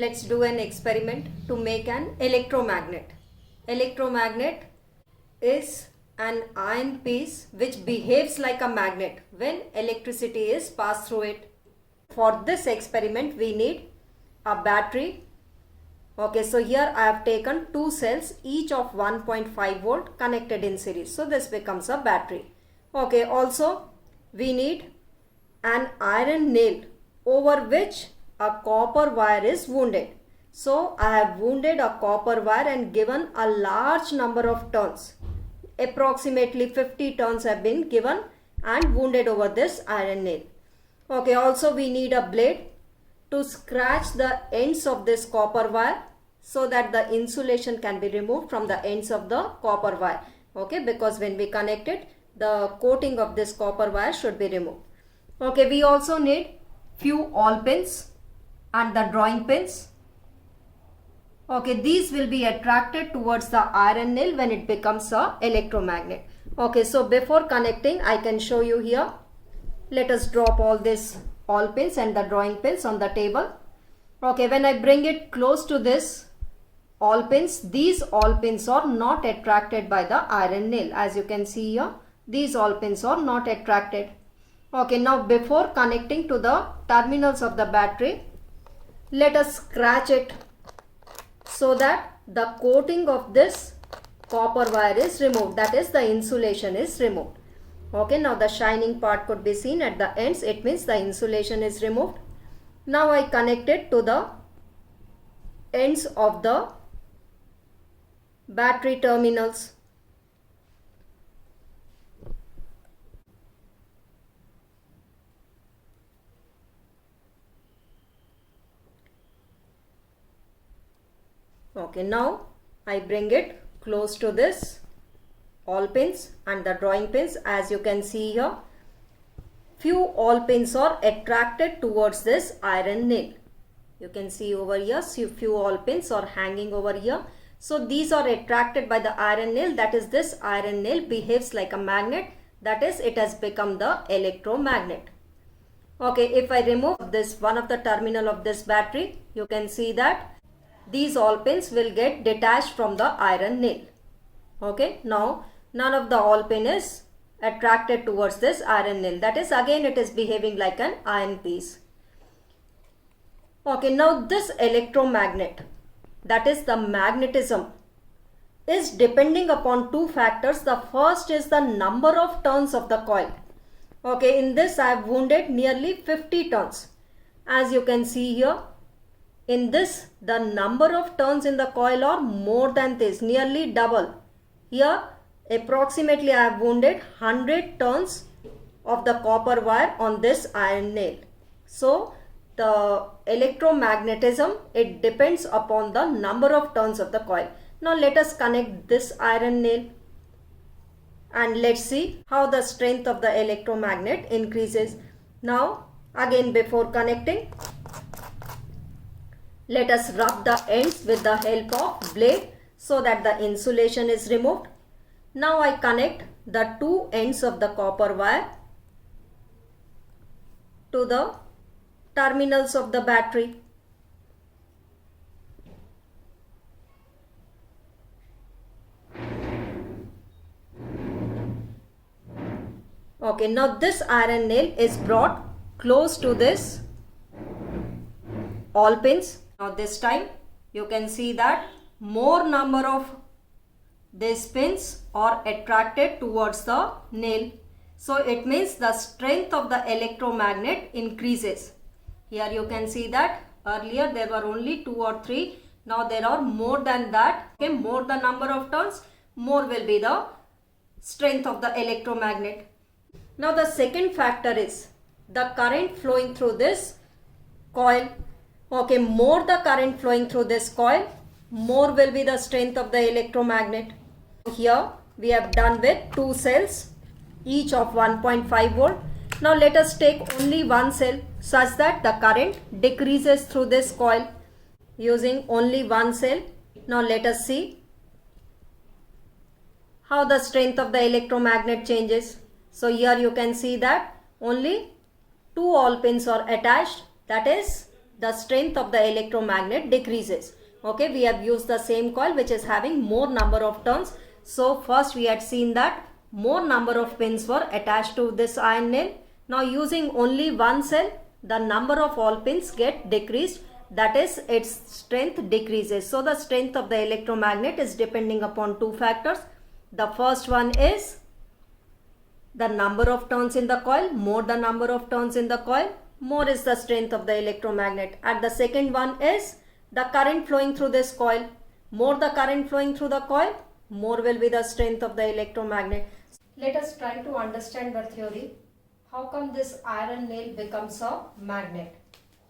Let's do an experiment to make an electromagnet. Electromagnet is an iron piece which behaves like a magnet when electricity is passed through it. For this experiment we need a battery. Okay, so here I have taken two cells each of 1.5 volt connected in series. So this becomes a battery. Okay, also we need an iron nail over which a copper wire is wounded. So I have wounded a copper wire and given a large number of turns. Approximately 50 turns have been given and wounded over this iron nail. Okay, also we need a blade to scratch the ends of this copper wire so that the insulation can be removed from the ends of the copper wire. Okay, because when we connect it, the coating of this copper wire should be removed. Okay, we also need few awl pins and the drawing pins. Okay, these will be attracted towards the iron nail when it becomes a electromagnet. Okay, so before connecting, I can show you here. Let us drop all these awl pins and the drawing pins on the table. Okay, when I bring it close to this awl pins, these awl pins are not attracted by the iron nail. As you can see here, these awl pins are not attracted. Okay, now before connecting to the terminals of the battery, let us scratch it so that the coating of this copper wire is removed, that is the insulation is removed. Okay, now the shining part could be seen at the ends, it means the insulation is removed. Now I connect it to the ends of the battery terminals. Okay, now I bring it close to this awl pins and the drawing pins. As you can see here, few awl pins are attracted towards this iron nail. You can see over here, few awl pins are hanging over here. So these are attracted by the iron nail, that is this iron nail behaves like a magnet, that is it has become the electromagnet. Okay, if I remove this one of the terminal of this battery, you can see that these awl pins will get detached from the iron nail. Okay, now none of the awl pin is attracted towards this iron nail, that is again it is behaving like an iron piece. Okay, now this electromagnet, that is the magnetism, is depending upon two factors. The first is the number of turns of the coil. Okay, in this I have wounded nearly 50 turns. As you can see here, in this the number of turns in the coil are more than this, nearly double. Here approximately I have wounded 100 turns of the copper wire on this iron nail. So the electromagnetism, it depends upon the number of turns of the coil. Now let us connect this iron nail and let's see how the strength of the electromagnet increases. Now again, before connecting, let us rub the ends with the help of blade so that the insulation is removed. Now I connect the two ends of the copper wire to the terminals of the battery. Okay, now this iron nail is brought close to this awl pins. Now this time you can see that more number of these pins are attracted towards the nail. So it means the strength of the electromagnet increases. Here you can see that earlier there were only 2 or 3. Now there are more than that. Okay, more the number of turns, more will be the strength of the electromagnet. Now the second factor is the current flowing through this coil. Okay, more the current flowing through this coil, more will be the strength of the electromagnet. Here we have done with two cells each of 1.5 volt. Now let us take only one cell such that the current decreases through this coil using only one cell. Now let us see how the strength of the electromagnet changes. So here you can see that only two awl pins are attached, that is the strength of the electromagnet decreases. Okay, we have used the same coil which is having more number of turns. So first we had seen that more number of pins were attached to this iron nail. Now using only one cell, the number of all pins get decreased, that is its strength decreases. So the strength of the electromagnet is depending upon two factors. The first one is the number of turns in the coil. More the number of turns in the coil, more is the strength of the electromagnet. And the second one is the current flowing through this coil. More the current flowing through the coil, more will be the strength of the electromagnet. Let us try to understand the theory. How come this iron nail becomes a magnet?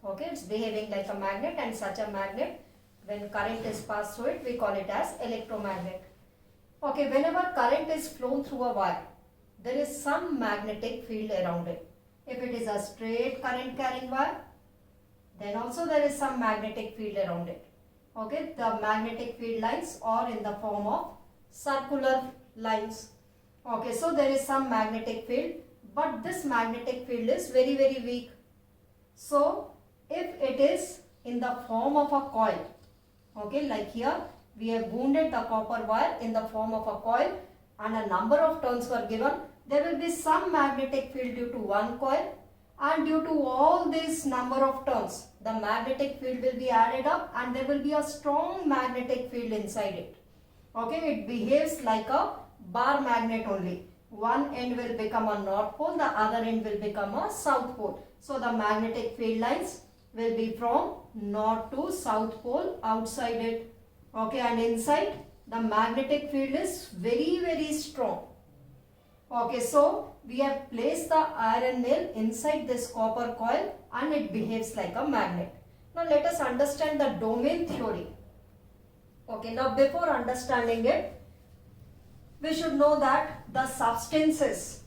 Okay, it's behaving like a magnet, and such a magnet, when current is passed through it, we call it as electromagnet. Okay, whenever current is flown through a wire, there is some magnetic field around it. If it is a straight current carrying wire, then also there is some magnetic field around it. Okay, the magnetic field lines are in the form of circular lines. Okay, so there is some magnetic field, but this magnetic field is very weak. So if it is in the form of a coil, okay, like here we have wounded the copper wire in the form of a coil and a number of turns were given, there will be some magnetic field due to one coil, and due to all this number of turns, the magnetic field will be added up and there will be a strong magnetic field inside it. Okay, it behaves like a bar magnet only. One end will become a north pole, the other end will become a south pole. So the magnetic field lines will be from north to south pole outside it. Okay, and inside the magnetic field is very strong. Okay, so we have placed the iron nail inside this copper coil and it behaves like a magnet. Now let us understand the domain theory. Okay, now before understanding it, we should know that the substances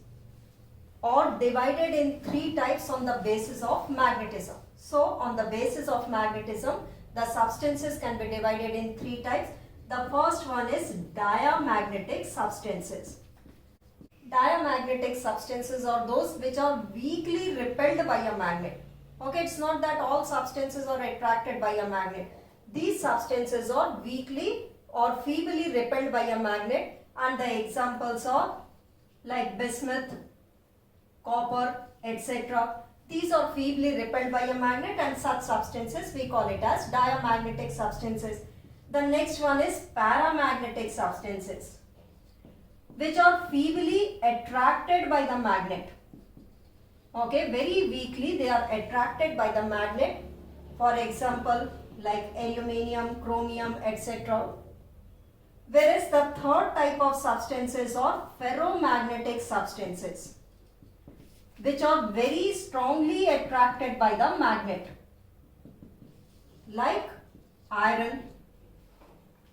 are divided in three types on the basis of magnetism. So on the basis of magnetism, the substances can be divided in three types. The first one is diamagnetic substances. Diamagnetic substances are those which are weakly repelled by a magnet. Okay, it's not that all substances are attracted by a magnet. These substances are weakly or feebly repelled by a magnet, and the examples are like bismuth, copper, etc. These are feebly repelled by a magnet, and such substances we call it as diamagnetic substances. The next one is paramagnetic substances, which are feebly attracted by the magnet. Okay, very weakly they are attracted by the magnet. For example, like aluminium, chromium, etc. Whereas the third type of substances are ferromagnetic substances, which are very strongly attracted by the magnet, like iron.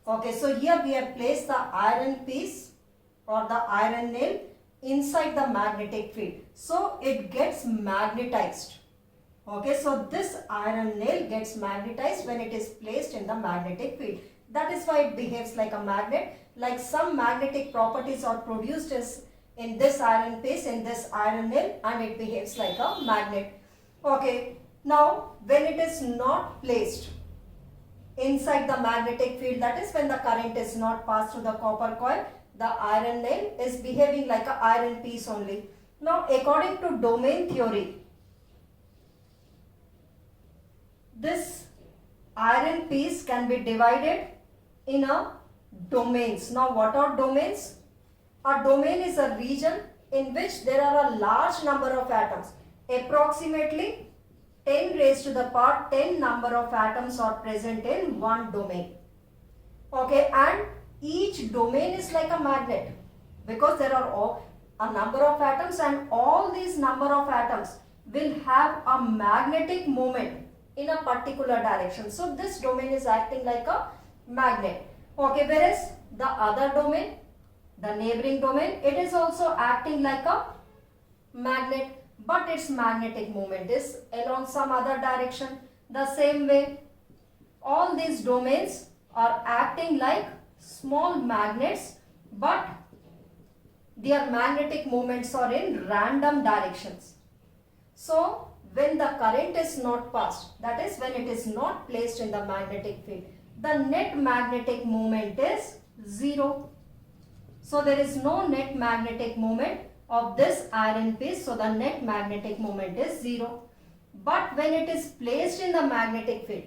Okay, so here we have placed the iron piece or the iron nail inside the magnetic field, so it gets magnetized. Okay, so this iron nail gets magnetized when it is placed in the magnetic field. That is why it behaves like a magnet. Like some magnetic properties are produced in this iron piece, in this iron nail, and it behaves like a magnet. Okay, now when it is not placed inside the magnetic field, that is when the current is not passed through the copper coil, the iron nail is behaving like an iron piece only. Now according to domain theory, this iron piece can be divided in a domains. Now what are domains? A domain is a region in which there are a large number of atoms. Approximately 10 raised to the power 10 number of atoms are present in one domain. Okay, and each domain is like a magnet because there are a number of atoms, and all these number of atoms will have a magnetic moment in a particular direction. So this domain is acting like a magnet. Okay, whereas the other domain, the neighboring domain, it is also acting like a magnet, but its magnetic moment is along some other direction. The same way, all these domains are acting like small magnets, but their magnetic moments are in random directions. So when the current is not passed, that is when it is not placed in the magnetic field, the net magnetic moment is 0. So there is no net magnetic moment of this iron piece, so the net magnetic moment is 0. But when it is placed in the magnetic field,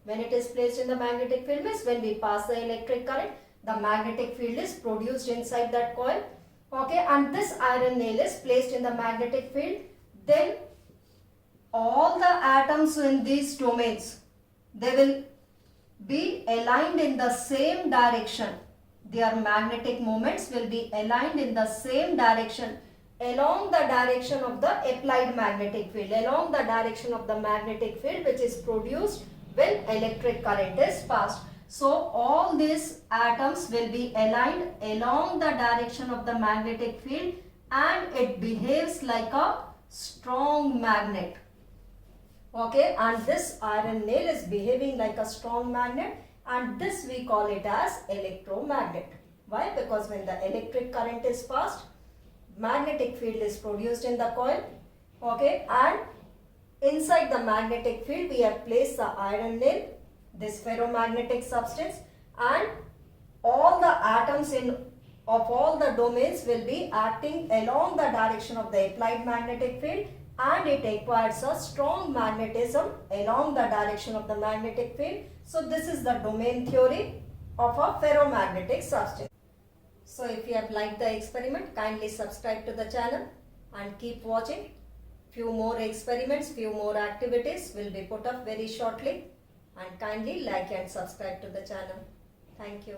when it is placed in the magnetic field means when we pass the electric current, the magnetic field is produced inside that coil. Okay, and this iron nail is placed in the magnetic field, then all the atoms in these domains, they will be aligned in the same direction. Their magnetic moments will be aligned in the same direction along the direction of the applied magnetic field, along the direction of the magnetic field which is produced when electric current is passed. So all these atoms will be aligned along the direction of the magnetic field and it behaves like a strong magnet. Okay, and this iron nail is behaving like a strong magnet, and this we call it as electromagnet. Why? Because when the electric current is passed, magnetic field is produced in the coil. Okay, and inside the magnetic field we have placed the iron nail, this ferromagnetic substance, and all the atoms of all the domains will be acting along the direction of the applied magnetic field, and it acquires a strong magnetism along the direction of the magnetic field. So this is the domain theory of a ferromagnetic substance. So if you have liked the experiment, kindly subscribe to the channel and keep watching. Few more experiments, few more activities will be put up very shortly, and kindly like and subscribe to the channel. Thank you.